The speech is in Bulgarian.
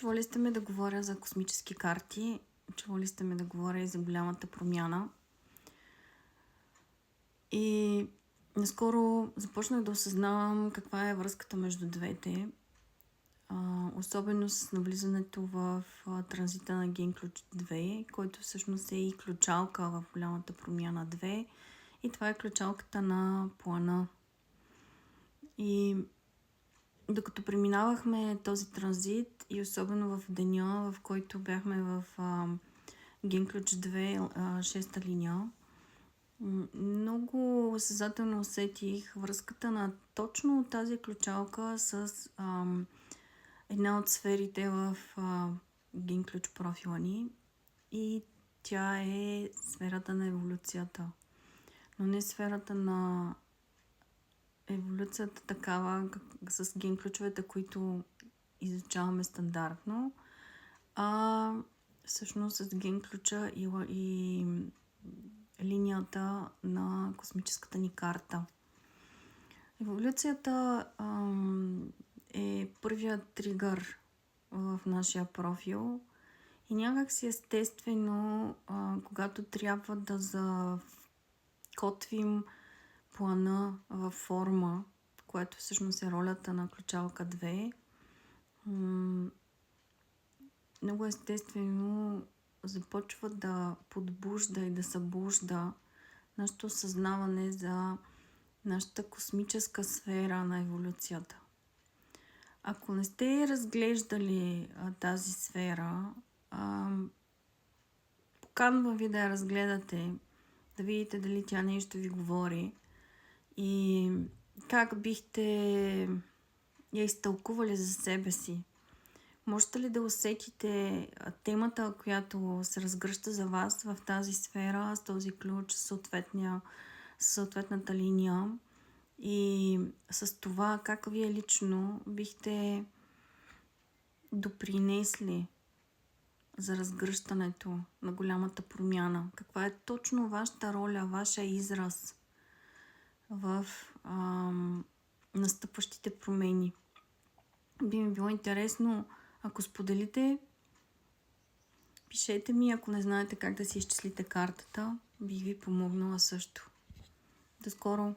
Чували сте ме да говоря за космически карти, чували сте ме да говоря и за голямата промяна. И наскоро започнах да осъзнавам каква е връзката между двете, особено с навлизането в транзита на Ген ключ 2, който всъщност е и ключалка в голямата промяна 2, и това е ключалката на плана. И докато преминавахме този транзит и особено в деня, в който бяхме в Ген ключ 2, шеста линия, много осъзнателно усетих връзката на точно тази ключалка с една от сферите в Ген ключ профила ни, и тя е сферата на еволюцията. Но не сферата на еволюцията такава с ген ключовете, които изучаваме стандартно, а всъщност с ген ключа и линията на космическата ни карта. Еволюцията е първият тригър в нашия профил и някак си естествено, когато трябва да закотвим плана във форма, което всъщност е ролята на ключалка 2, много естествено започва да подбужда и да събужда нашето съзнаване за нашата космическа сфера на еволюцията. Ако не сте разглеждали тази сфера, поканвам ви да я разгледате, да видите дали тя нещо ви говори и как бихте я изтълкували за себе си. Можете ли да усетите темата, която се разгръща за вас в тази сфера, с този ключ, съответната линия, и с това как вие лично бихте допринесли за разгръщането на голямата промяна? Каква е точно вашата роля, вашия израз в настъпващите промени? Би ми било интересно, ако споделите. Пишете ми, ако не знаете как да си изчислите картата, бих ви помогнала също. До скоро!